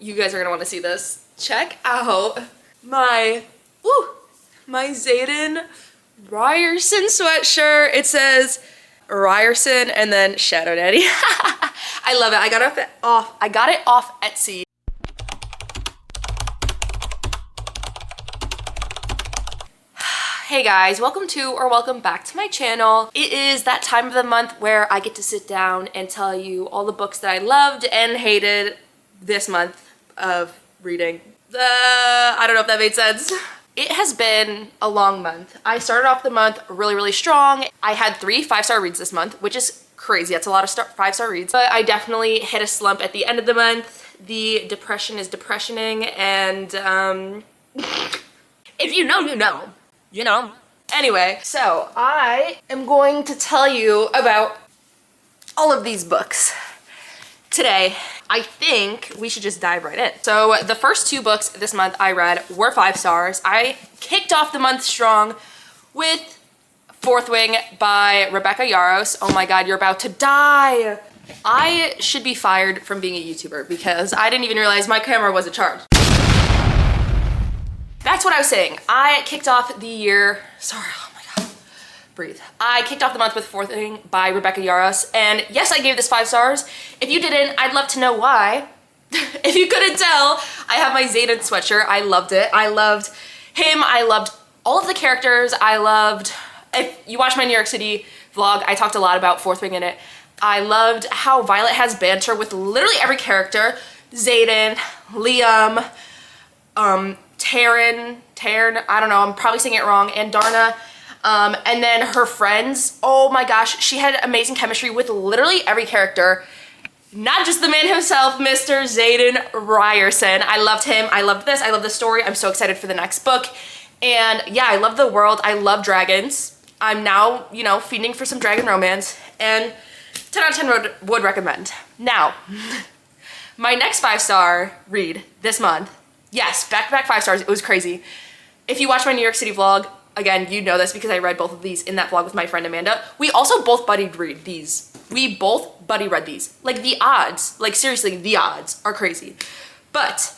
You guys are gonna want to see this. Check out my Zayden Ryerson sweatshirt. It says Ryerson and then Shadow Daddy. I love it. I got it off Etsy. Hey guys, welcome back to my channel. It is that time of the month where I get to sit down and tell you all the books that I loved and hated this month of reading. I don't know if that made sense. It has been a long month. I started off the month really strong. I had 3 5-star reads this month, which is crazy. That's a lot of 5-star reads. But I definitely hit a slump at the end of the month. The depression is depressioning, and if you know, you know. You know. Anyway, so I am going to tell you about all of these books today. I think we should just dive right in. So the first 2 books this month I read were 5 stars. I kicked off the month strong with Fourth Wing by Rebecca Yarros. Oh my God, you're about to die. I should be fired from being a YouTuber because I didn't even realize my camera wasn't charged. That's what I was saying. I kicked off the year, oh my God, breathe. I kicked off the month with Fourth Wing by Rebecca Yarros, and yes, I gave this 5 stars. If you didn't, I'd love to know why. If you couldn't tell, I have my Zayden sweatshirt. I loved it. I loved him. I loved all of the characters. If you watch my New York City vlog, I talked a lot about Fourth Wing in it. I loved how Violet has banter with literally every character. Zayden, Liam, Taryn, I don't know, I'm probably saying it wrong, and Darna, and then her friends. Oh my gosh, she had amazing chemistry with literally every character, not just the man himself, Mr. Zayden Ryerson. I loved him, I loved this, I love the story. I'm so excited for the next book, and yeah, I love the world, I love dragons. I'm now, you know, feeding for some dragon romance, and 10 out of 10 would recommend. Now, my next 5-star read this month. Yes, back-to-back 5 stars. It was crazy. If you watch my New York City vlog, again, you know this because I read both of these in that vlog with my friend Amanda. We also both buddy read these. We both buddy read these. Like the odds, like seriously, the odds are crazy. But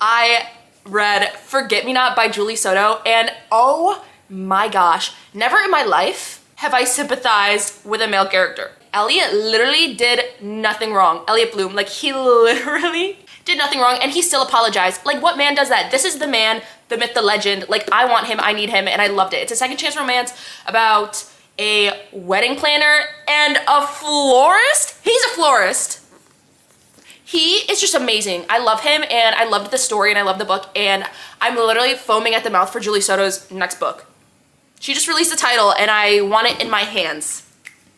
I read Forget Me Not by Julie Soto, and oh my gosh, never in my life have I sympathized with a male character. Elliot literally did nothing wrong. Elliot Bloom, like he literally did nothing wrong, and he still apologized. Like, what man does that? This is the man, the myth, the legend. Like, I want him, I need him, and I loved it. It's a second chance romance about a wedding planner and a florist. He's a florist. He is just amazing. I love him, and I loved the story, and I love the book, and I'm literally foaming at the mouth for Julie Soto's next book. She just released the title, and I want it in my hands.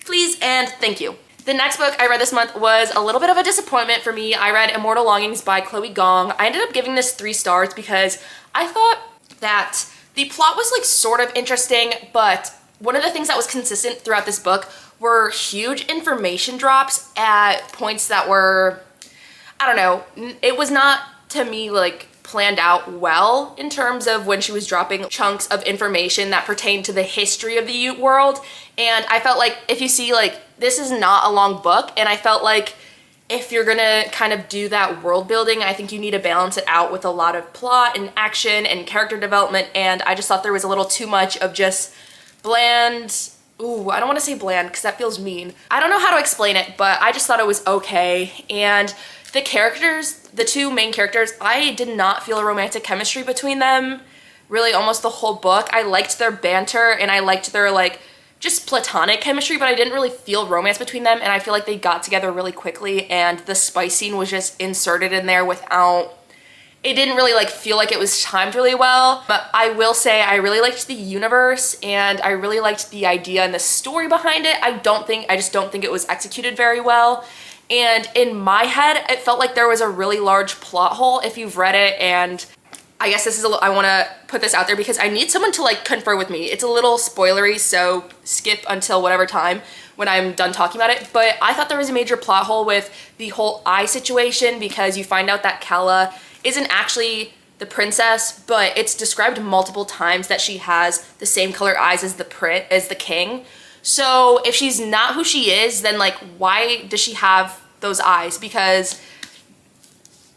Please and thank you. The next book I read this month was a little bit of a disappointment for me. I read Immortal Longings by Chloe Gong. I ended up giving this 3 stars because I thought that the plot was like sort of interesting, but one of the things that was consistent throughout this book were huge information drops at points that were, I don't know, it was not to me like planned out well in terms of when she was dropping chunks of information that pertained to the history of the world. And I felt like if you see, like, this is not a long book, and I felt like if you're gonna kind of do that world building, I think you need to balance it out with a lot of plot and action and character development, and I just thought there was a little too much of just bland. Ooh, I don't want to say bland because that feels mean. I don't know how to explain it, but I just thought it was okay. And the characters, the 2 main characters, I did not feel a romantic chemistry between them really almost the whole book. I liked their banter, and I liked their like just platonic chemistry, but I didn't really feel romance between them, and I feel like they got together really quickly, and the spice scene was just inserted in there without, it didn't really like feel like it was timed really well. But I will say I really liked the universe, and I really liked the idea and the story behind it. I just don't think it was executed very well. And in my head, it felt like there was a really large plot hole if you've read it, and I guess this is I want to put this out there because I need someone to like confer with me. It's a little spoilery, so skip until whatever time when I'm done talking about it. But I thought there was a major plot hole with the whole eye situation because you find out that Kala isn't actually the princess, but it's described multiple times that she has the same color eyes as the king. So if she's not who she is, then like why does she have those eyes? Because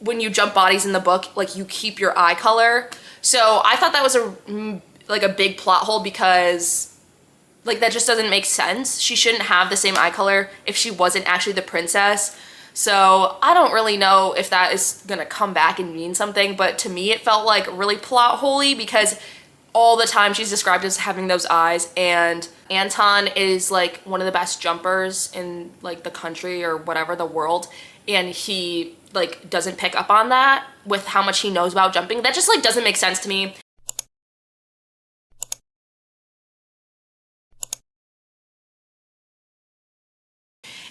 when you jump bodies in the book, like you keep your eye color. So I thought that was a big plot hole because like that just doesn't make sense. She shouldn't have the same eye color if she wasn't actually the princess. So I don't really know if that is gonna come back and mean something, but to me it felt like really plot holy because all the time she's described as having those eyes, and Anton is like one of the best jumpers in like the country or whatever, the world, and he like doesn't pick up on that with how much he knows about jumping. That just like doesn't make sense to me.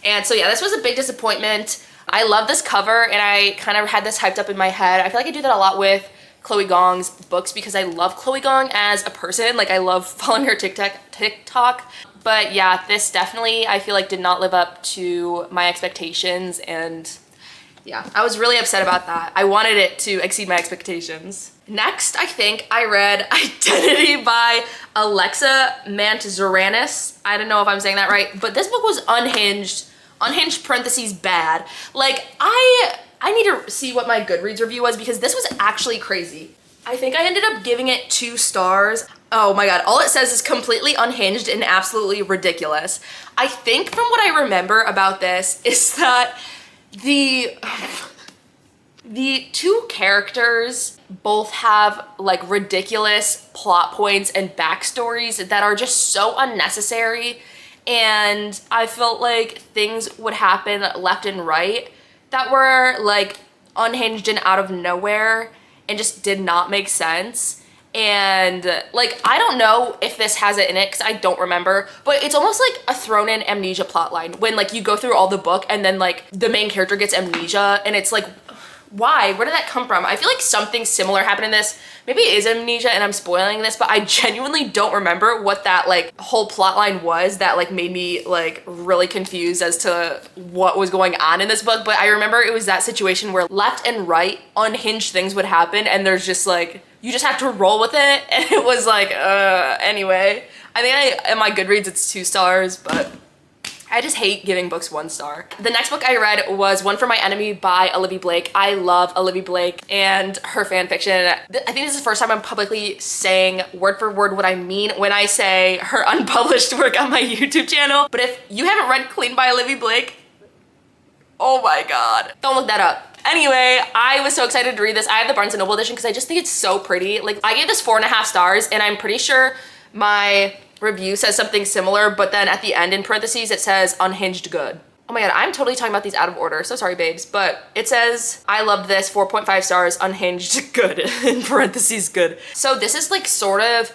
And so yeah, this was a big disappointment. I love this cover and I kind of had this hyped up in my head. I feel like I do that a lot with Chloe Gong's books because I love Chloe Gong as a person. Like I love following her TikTok. But yeah, this definitely I feel like did not live up to my expectations, and yeah, I was really upset about that. I wanted it to exceed my expectations. Next, I think I read Identity by Alexa Mantzuranis. I don't know if I'm saying that right, but this book was unhinged. Unhinged parentheses bad. Like I need to see what my Goodreads review was because this was actually crazy. I think I ended up giving it 2 stars. Oh my god, all it says is completely unhinged and absolutely ridiculous. I think from what I remember about this is that the 2 characters both have like ridiculous plot points and backstories that are just so unnecessary, and I felt like things would happen left and right that were like unhinged and out of nowhere and just did not make sense. And like I don't know if this has it in it because I don't remember, but it's almost like a thrown in amnesia plotline when like you go through all the book and then like the main character gets amnesia, and it's like, why? Where did that come from? I feel like something similar happened in this. Maybe it is amnesia and I'm spoiling this, but I genuinely don't remember what that like whole plot line was that like made me like really confused as to what was going on in this book. But I remember it was that situation where left and right unhinged things would happen and there's just like, you just have to roll with it. And it was like, anyway. I think in my Goodreads it's 2 stars, but I just hate giving books 1 star. The next book I read was One for My Enemy by Olivia Blake. I love Olivia Blake and her fan fiction. I think this is the first time I'm publicly saying word for word what I mean when I say her unpublished work on my YouTube channel. But if you haven't read Clean by Olivia Blake, oh my god, don't look that up. Anyway, I was so excited to read this. I have the Barnes & Noble edition because I just think it's so pretty. Like I gave this 4.5 stars and I'm pretty sure my review says something similar, but then at the end in parentheses it says unhinged good. Oh my god, I'm totally talking about these out of order. So sorry, babes, but it says I loved this, 4.5 stars, unhinged good, in parentheses good. So this is like sort of,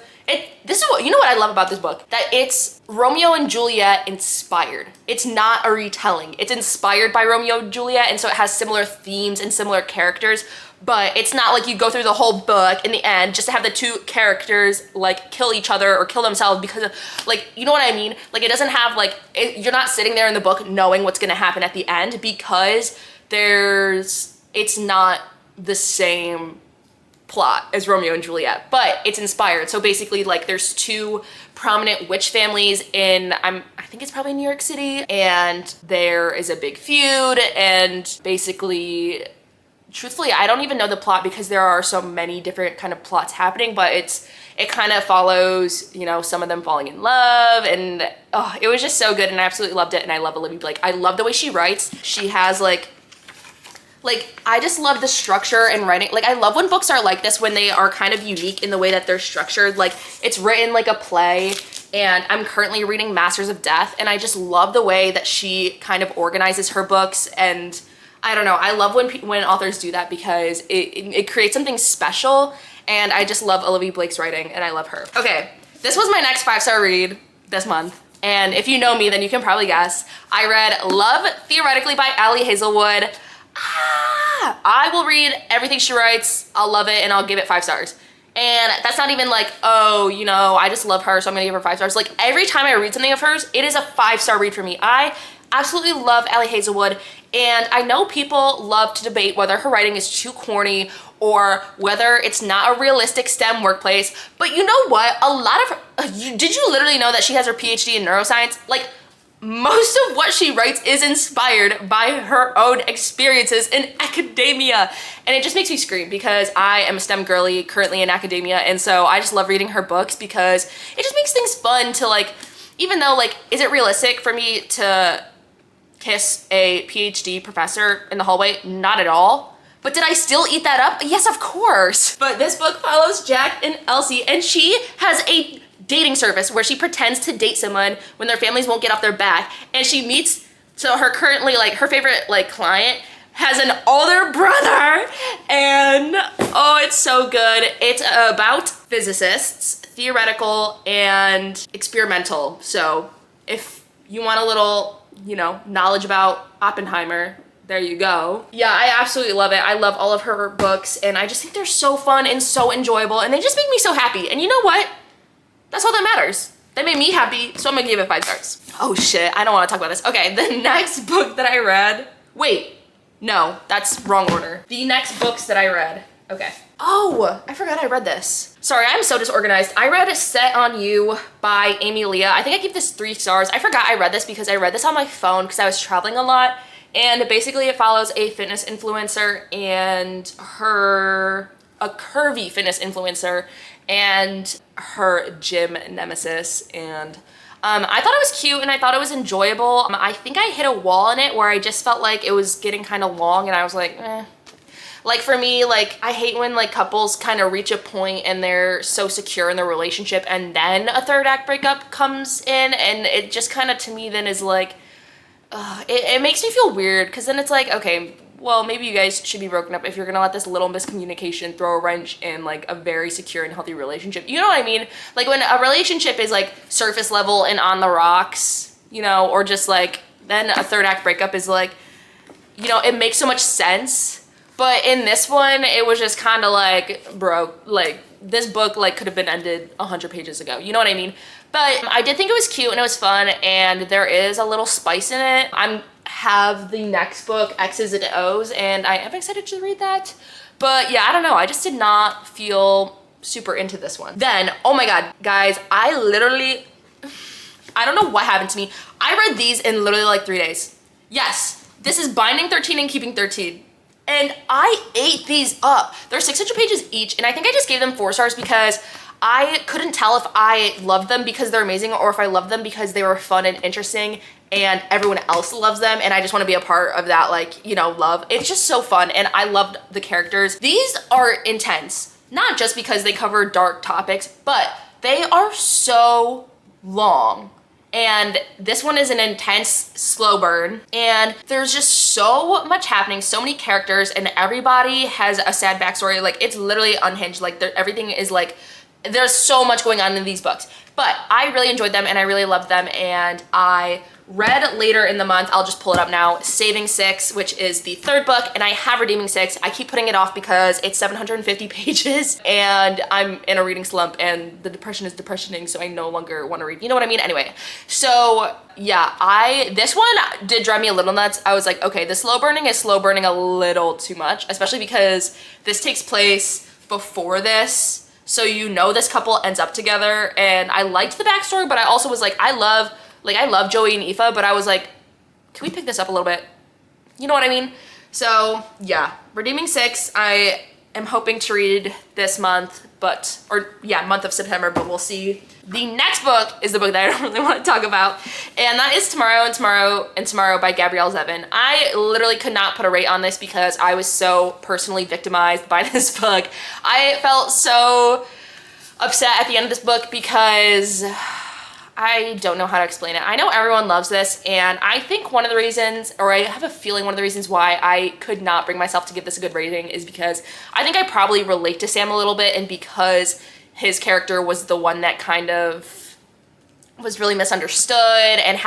this is what, you know what I love about this book? That it's Romeo and Juliet inspired. It's not a retelling. It's inspired by Romeo and Juliet, and so it has similar themes and similar characters, but it's not like you go through the whole book in the end just to have the 2 characters like kill each other or kill themselves because of, like, you know what I mean? Like it doesn't have like, you're not sitting there in the book knowing what's gonna happen at the end because it's not the same plot as Romeo and Juliet, but it's inspired. So basically like there's 2 prominent witch families in, I think it's probably New York City, and there is a big feud, and basically, truthfully, I don't even know the plot because there are so many different kind of plots happening, but it kind of follows, you know, some of them falling in love, and oh, it was just so good and I absolutely loved it. And I love Olivia Blake. I love the way she writes. She has like I just love the structure and writing. Like I love when books are like this, when they are kind of unique in the way that they're structured. Like it's written like a play, and I'm currently reading Masters of Death, and I just love the way that she kind of organizes her books. And I don't know, I love when authors do that because it creates something special, and I just love Olivia Blake's writing and I love her. Okay, this was my next 5-star read this month, and if you know me then you can probably guess. I read Love Theoretically by Ali Hazelwood. I will read everything she writes, I'll love it, and I'll give it 5 stars. And that's not even like, oh, you know, I just love her so I'm gonna give her 5 stars. Like every time I read something of hers, it is a 5-star read for me. I absolutely love Ali Hazelwood, and I know people love to debate whether her writing is too corny or whether it's not a realistic STEM workplace, but you know what? A lot of her, did you literally know that she has her PhD in neuroscience? Like, most of what she writes is inspired by her own experiences in academia. And it just makes me scream because I am a STEM girly currently in academia. And so I just love reading her books because it just makes things fun to like, even though like, is it realistic for me to kiss a PhD professor in the hallway? Not at all. But did I still eat that up? Yes, of course. But this book follows Jack and Elsie, and she has a dating service where she pretends to date someone when their families won't get off their back. And she meets, so her currently, like, her favorite, like, client has an older brother. And, oh, it's so good. It's about physicists, theoretical and experimental. So if you want a little, you know, knowledge about Oppenheimer, there you go. Yeah, I absolutely love it. I love all of her books, and I just think they're so fun and so enjoyable, and they just make me so happy. And you know what? That's all that matters. They made me happy, so I'm gonna give it 5 stars. Oh shit, I don't wanna talk about this. Okay, the next book that I read, wait, no, that's wrong order. The next books that I read, okay. Oh, I forgot I read this. Sorry, I'm so disorganized. I read Set on You by Amy Leah. I think I gave this 3 stars. I forgot I read this because I read this on my phone because I was traveling a lot. And basically it follows a fitness influencer and a curvy fitness influencer and her gym nemesis. And I thought it was cute and I thought it was enjoyable. I think I hit a wall in it where I just felt like it was getting kind of long and I was like, eh. Like for me, like I hate when like couples kind of reach a point and they're so secure in their relationship and then a third act breakup comes in, and it just kind of to me then is like, it makes me feel weird because then it's like, okay, well, maybe you guys should be broken up if you're gonna let this little miscommunication throw a wrench in like a very secure and healthy relationship. You know what I mean? Like when a relationship is like surface level and on the rocks, you know, or just like then a third act breakup is like, you know, it makes so much sense. But in this one, it was just kind of like, bro, like this book like could have been ended 100 pages ago. You know what I mean? But I did think it was cute and it was fun, and there is a little spice in it. I have the next book, X's and O's, and I am excited to read that. But yeah, I don't know. I just did not feel super into this one. Then, oh my God, guys, I don't know what happened to me. I read these in literally like 3 days. Yes, this is Binding 13 and Keeping 13. And I ate these up. They're 600 pages each, and I think I just gave them 4 stars because I couldn't tell if I loved them because they're amazing or if I loved them because they were fun and interesting and everyone else loves them and I just want to be a part of that, like, you know, love. It's just so fun and I loved the characters. These are intense, not just because they cover dark topics, but they are so long. And this one is an intense slow burn and there's just so much happening, so many characters, and everybody has a sad backstory. Like it's literally unhinged. Like everything is like, there's so much going on in these books, but I really enjoyed them and I really loved them. And I read later in the month, I'll just pull it up now, Saving 6, which is the 3rd book, and I have Redeeming 6. I keep putting it off because it's 750 pages and I'm in a reading slump and the depression is depressioning, so I no longer want to read. You know what I mean? Anyway, so yeah, this one did drive me a little nuts. I was like, okay, the slow burning is slow burning a little too much, especially because this takes place before this. So you know this couple ends up together, and I liked the backstory, but I also was like, I love Joey and Aoife, but I was like, can we pick this up a little bit? You know what I mean? So yeah, Redeeming 6, I am hoping to read this month, month of September, but we'll see. The next book is the book that I don't really want to talk about, and that is Tomorrow and Tomorrow and Tomorrow by Gabrielle Zevin. I literally could not put a rate on this because I was so personally victimized by this book. I felt so upset at the end of this book because I don't know how to explain it. I know everyone loves this, and I think one of the reasons, or I have a feeling one of the reasons why I could not bring myself to give this a good rating is because I think I probably relate to Sam a little bit, and because his character was the one that kind of was really misunderstood and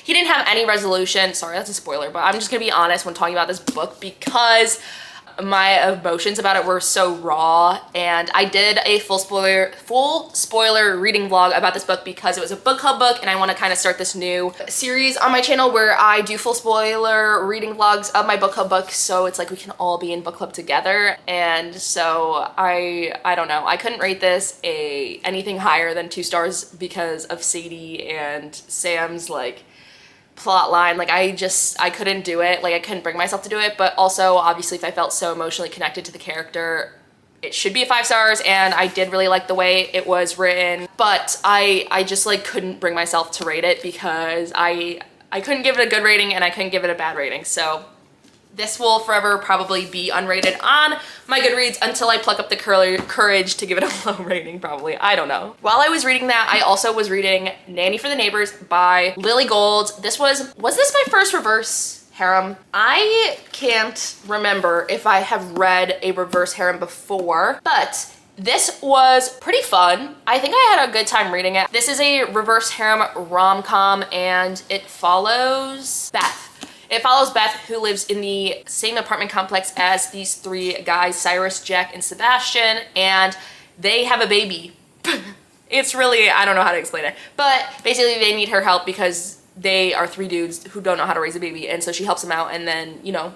he didn't have any resolution. Sorry, that's a spoiler, but I'm just gonna be honest when talking about this book because my emotions about it were so raw, and I did a full spoiler reading vlog about this book because it was a book club book, and I want to kind of start this new series on my channel where I do full spoiler reading vlogs of my book club books, so it's like we can all be in book club together. And so I don't know, I couldn't rate this anything higher than 2 stars because of Sadie and Sam's like plot line. Like I couldn't do it. Like I couldn't bring myself to do it. But also obviously if I felt so emotionally connected to the character, it should be a 5 stars, and I did really like the way it was written, but I just like couldn't bring myself to rate it because I couldn't give it a good rating and I couldn't give it a bad rating. So this will forever probably be unrated on my Goodreads until I pluck up the courage to give it a low rating, probably. I don't know. While I was reading that, I also was reading Nanny for the Neighbors by Lily Gold. Was this my first reverse harem? I can't remember if I have read a reverse harem before, but this was pretty fun. I think I had a good time reading it. This is a reverse harem rom-com, and it follows Beth. It follows Beth, who lives in the same apartment complex as these 3 guys, Cyrus, Jack, and Sebastian, and they have a baby. It's really, I don't know how to explain it, but basically they need her help because they are 3 dudes who don't know how to raise a baby, and so she helps them out, and then, you know,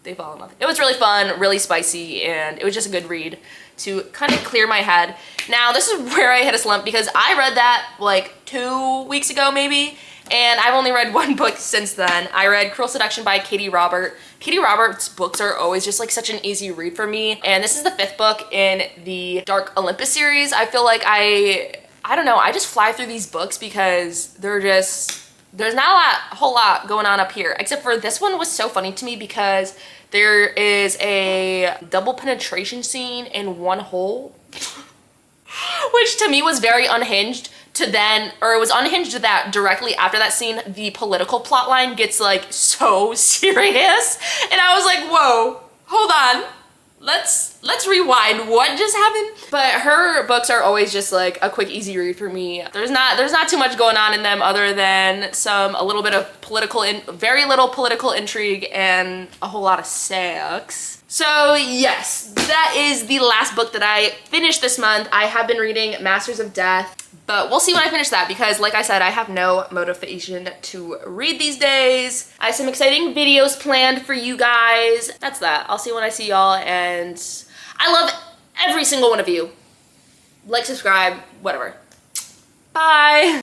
they fall in love. It was really fun, really spicy, and it was just a good read to kind of clear my head. Now, this is where I hit a slump because I read that like 2 weeks ago maybe, and I've only read 1 book since then. I read Cruel Seduction by Katie Robert. Katie Robert's books are always just like such an easy read for me, and this is the 5th book in the Dark Olympus series. I feel like I don't know, I just fly through these books because there's not a whole lot going on up here, except for this one was so funny to me because there is a double penetration scene in one hole, which to me was very unhinged. It was unhinged that directly after that scene, the political plot line gets like so serious. And I was like, whoa, hold on. Let's rewind. What just happened? But her books are always just like a quick, easy read for me. There's not too much going on in them other than a little bit of very little political intrigue and a whole lot of sex. So yes, that is the last book that I finished this month. I have been reading Masters of Death, but we'll see when I finish that because like I said, I have no motivation to read these days. I have some exciting videos planned for you guys. That's that. I'll see you when I see y'all, and I love every single one of you. Like, subscribe, whatever. Bye.